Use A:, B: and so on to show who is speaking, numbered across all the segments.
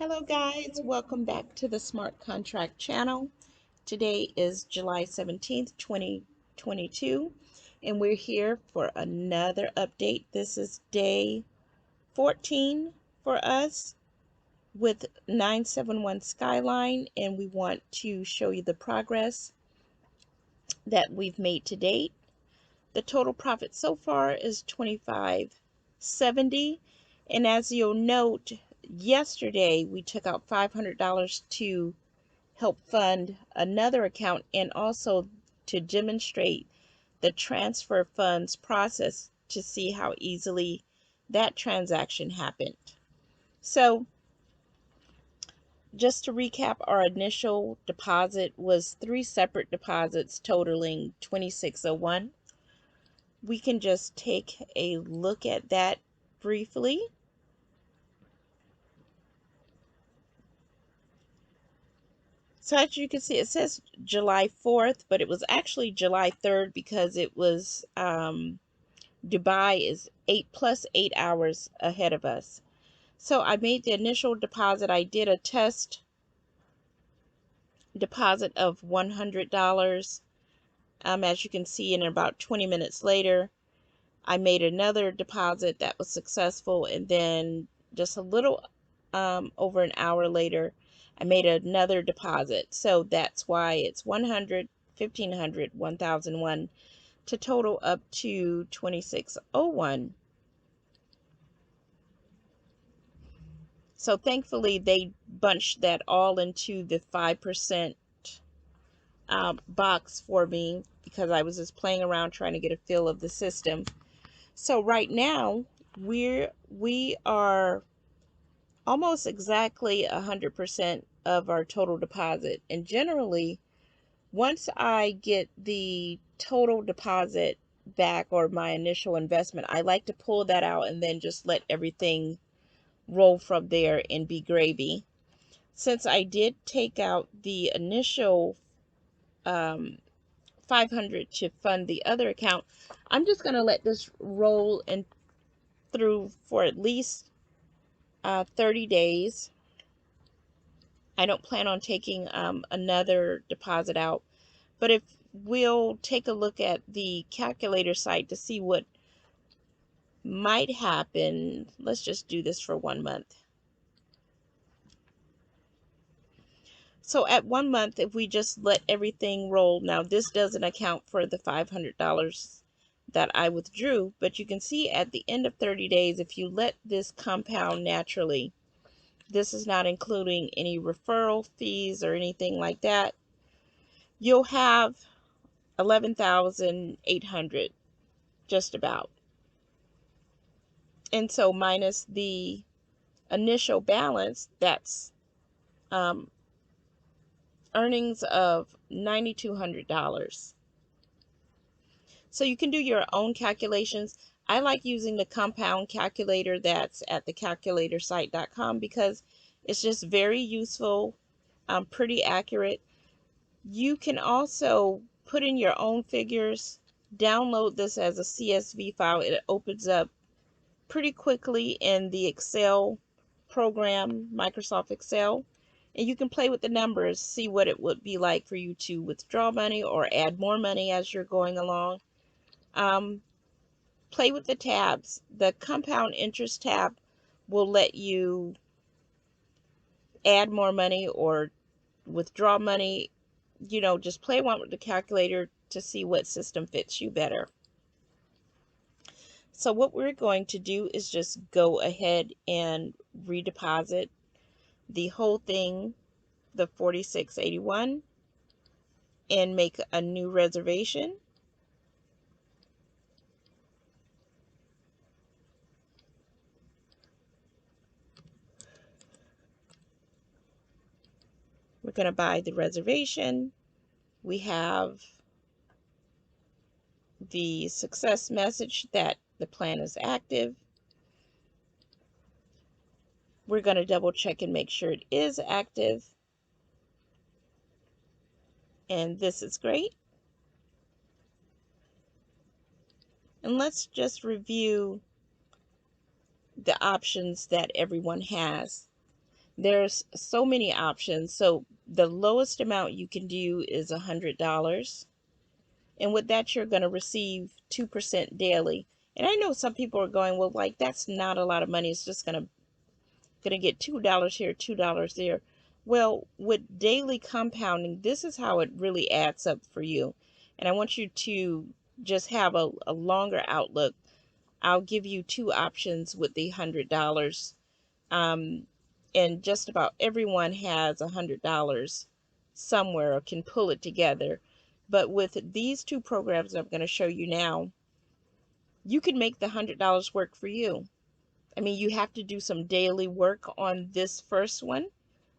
A: Hello guys, welcome back to the Smart Contract channel. Today is July 17th, 2022, and we're here for another update. This is day 14 for us with 971 Skyline, and we want to show you the progress that we've made to date. The total profit so far is $25.70, and as you'll note, yesterday we took out $500 to help fund another account and also to demonstrate the transfer funds process to see how easily that transaction happened. So just to recap, our initial deposit was 3 separate deposits totaling $26.01. We can just take a look at that briefly. So as you can see, it says July 4th, but it was actually July 3rd because it was Dubai is 8 + 8 hours ahead of us. So I made the initial deposit. I did a test deposit of $100. As you can see, and about 20 minutes later, I made another deposit that was successful, and then just a little over an hour later, I made another deposit. So that's why it's 100, 1500, 1001 to total up to 2601. So thankfully they bunched that all into the 5% box for me because I was just playing around trying to get a feel of the system. So right now we are almost exactly 100% of our total deposit. And generally, once I get the total deposit back or my initial investment, I like to pull that out and then just let everything roll from there and be gravy. Since I did take out the initial 500 to fund the other account, I'm just going to let this roll and through for at least 30 days. I don't plan on taking another deposit out, but if we'll take a look at the calculator site to see what might happen. Let's just do this for 1 month. So at 1 month, if we just let everything roll, now this doesn't account for the $500 that I withdrew, but you can see at the end of 30 days, if you let this compound naturally, this is not including any referral fees or anything like that, you'll have 11,800 just about. And so minus the initial balance, that's earnings of $9,200. So you can do your own calculations. I like using the compound calculator that's at thecalculatorsite.com because it's just very useful, pretty accurate. You can also put in your own figures, download this as a CSV file. It opens up pretty quickly in the Excel program, Microsoft Excel. And you can play with the numbers, see what it would be like for you to withdraw money or add more money as you're going along. Play with the tabs. The compound interest tab will let you add more money or withdraw money. You know, just play around with the calculator to see what system fits you better. So what we're going to do is just go ahead and redeposit the whole thing, the $46.81, and make a new reservation. We're going to buy the reservation. We have the success message that the plan is active. We're going to double check and make sure it is active. And this is great. And let's just review the options that everyone has. There's so many options. So the lowest amount you can do is $100. And with that, you're going to receive 2% daily. And I know some people are going, well, like, that's not a lot of money. It's just gonna get $2 here, $2 there. Well, with daily compounding, this is how it really adds up for you. And I want you to just have a longer outlook. I'll give you two options with the $100. And just about everyone has $100 somewhere or can pull it together. But with these two programs I'm going to show you now, you can make the $100 work for you. I mean, you have to do some daily work on this first one.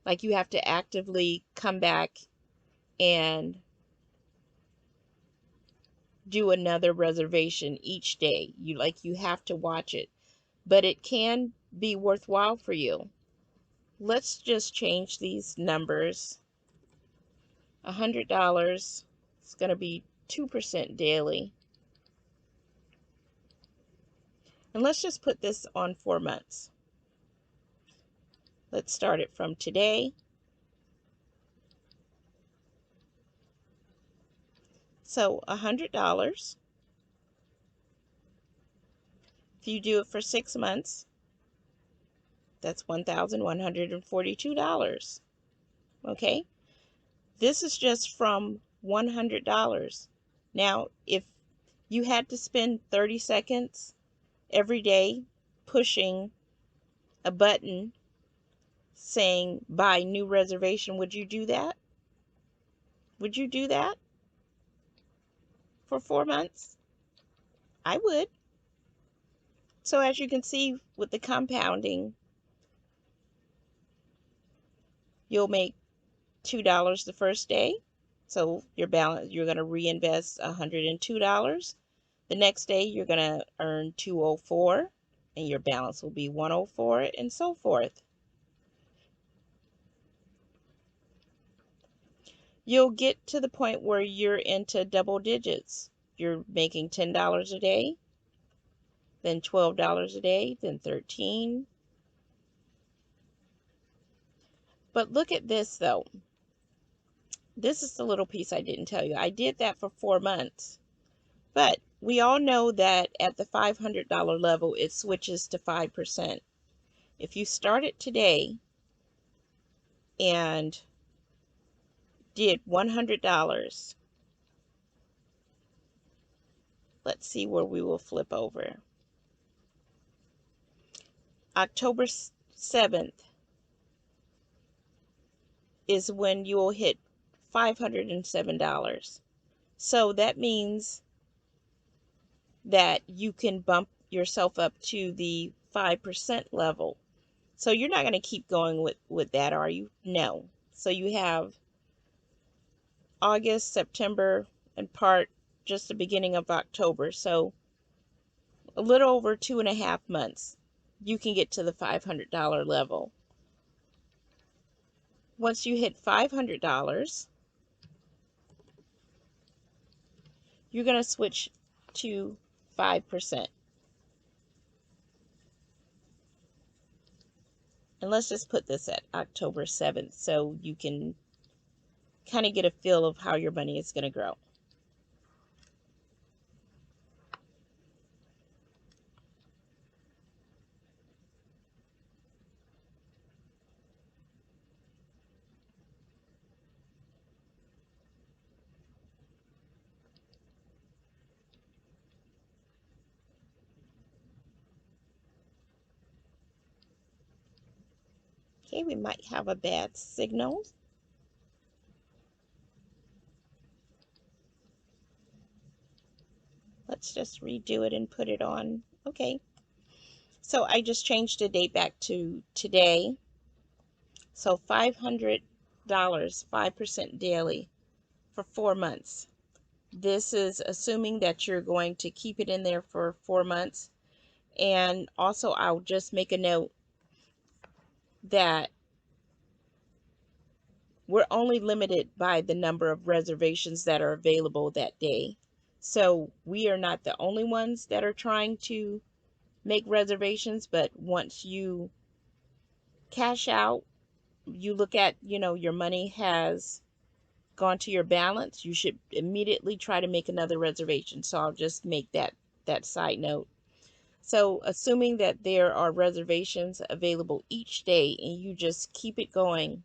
A: Like, you have to actively come back and do another reservation each day. You have to watch it. But it can be worthwhile for you. Let's just change these numbers. $100 is going to be 2% daily. And let's just put this on 4 months. Let's start it from today. So $100. If you do it for 6 months, that's $1,142. Okay? This is just from $100. Now, if you had to spend 30 seconds every day pushing a button saying buy new reservation, would you do that? Would you do that for 4 months? I would. So as you can see with the compounding, you'll make $2 the first day. So your balance, you're going to reinvest $102. The next day you're going to earn $204 and your balance will be $104 and so forth. You'll get to the point where you're into double digits. You're making $10 a day, then $12 a day, then $13. But look at this though. This is the little piece I didn't tell you. I did that for 4 months. But we all know that at the $500 level, it switches to 5%. If you started today and did $100, let's see where we will flip over. October 7th is when you will hit $507. So that means that you can bump yourself up to the 5% level. So you're not going to keep going with that, are you? No. So you have August, September, and part just the beginning of October. So a little over 2.5 months, you can get to the $500 level. Once you hit $500, you're going to switch to 5%. And let's just put this at October 7th so you can kind of get a feel of how your money is going to grow. Okay, we might have a bad signal. Let's just redo it and put it on. Okay. So I just changed the date back to today. So $500, 5% daily for 4 months. This is assuming that you're going to keep it in there for 4 months. And also, I'll just make a note that we're only limited by the number of reservations that are available that day. So we are not the only ones that are trying to make reservations, but once you cash out you look at, your money has gone to your balance, you should immediately try to make another reservation. So I'll just make that side note. So assuming that there are reservations available each day and you just keep it going,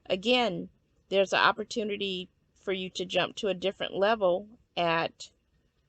A: again, there's an opportunity for you to jump to a different level at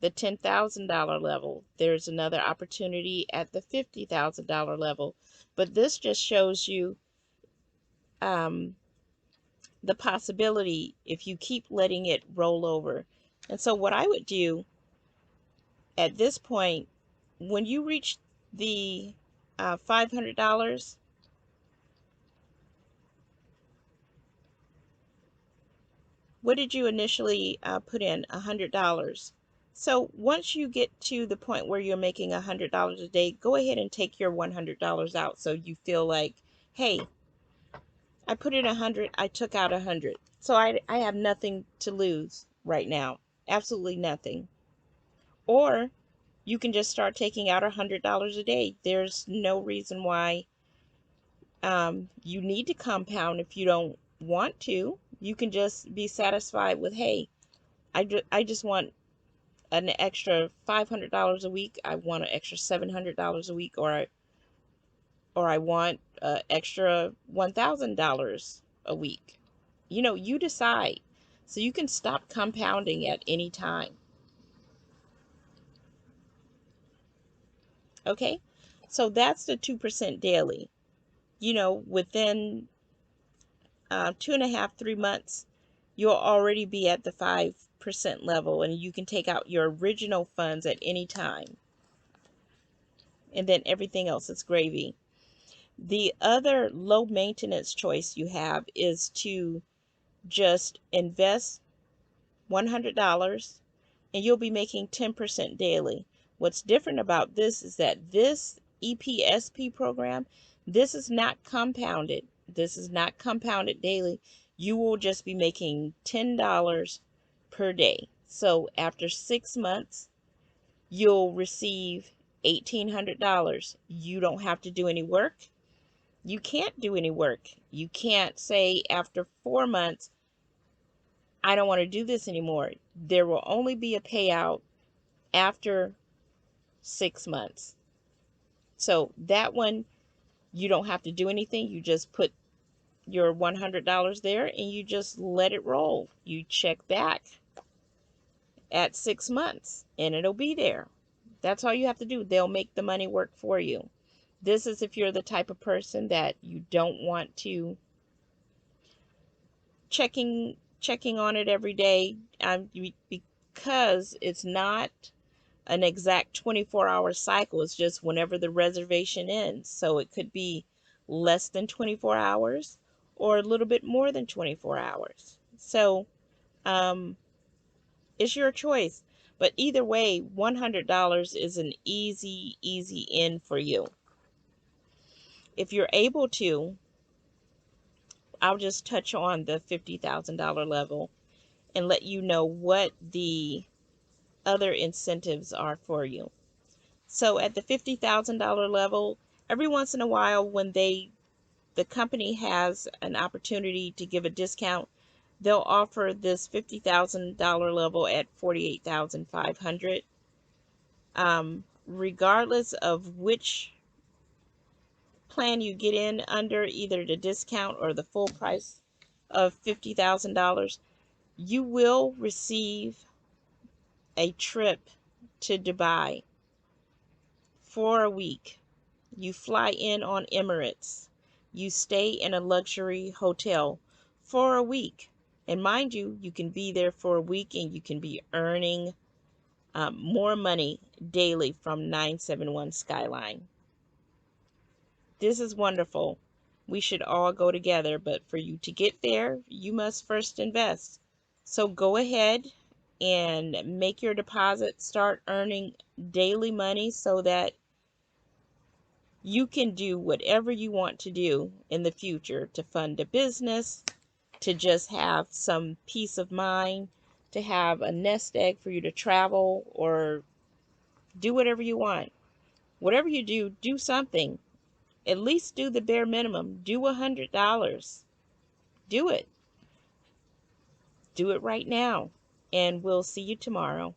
A: the $10,000 level. There's another opportunity at the $50,000 level. But this just shows you um, the possibility if you keep letting it roll over. And so what I would do at this point, when you reach the $500, what did you initially put in? $100. So once you get to the point where you're making $100 a day, go ahead and take your $100 out so you feel like, hey, I put in 100, I took out 100. So I have nothing to lose right now. Absolutely nothing. Or you can just start taking out $100 a day. There's no reason why you need to compound if you don't want to. You can just be satisfied with, hey, I just want an extra $500 a week. I want an extra $700 a week, or I want extra $1,000 a week. You decide. So you can stop compounding at any time. Okay? So that's the 2% daily. Within 2.5, 3 months, you'll already be at the 5% level, and you can take out your original funds at any time. And then everything else is gravy. The other low maintenance choice you have is to just invest $100 and you'll be making 10% daily. What's different about this is that this EPSP program, this is not compounded. This is not compounded daily. You will just be making $10 per day. So after 6 months, you'll receive $1,800. You don't have to do any work. You can't do any work. You can't say after 4 months, I don't want to do this anymore. There will only be a payout after 6 months. So that one, you don't have to do anything. You just put your $100 there and you just let it roll. You check back at 6 months and it'll be there. That's all you have to do. They'll make the money work for you. This is if you're the type of person that you don't want to checking on it every day, because it's not an exact 24-hour cycle. It's just whenever the reservation ends. So it could be less than 24 hours or a little bit more than 24 hours. So it's your choice. But either way, $100 is an easy in for you. If you're able to, I'll just touch on the $50,000 level and let you know what the other incentives are for you. So at the $50,000 level, every once in a while when the company has an opportunity to give a discount, they'll offer this $50,000 level at $48,500. Regardless of which plan you get in under, either the discount or the full price of $50,000, you will receive a trip to Dubai for a week. You fly in on Emirates. You stay in a luxury hotel for a week. And mind you, you can be there for a week and you can be earning more money daily from 971 Skyline. This is wonderful. We should all go together, but for you to get there, you must first invest. So go ahead and make your deposit, start earning daily money so that you can do whatever you want to do in the future, to fund a business, to just have some peace of mind, to have a nest egg for you to travel, or do whatever you want. Whatever you do, do something. At least do the bare minimum. Do $100. Do it. Do it right now. And we'll see you tomorrow.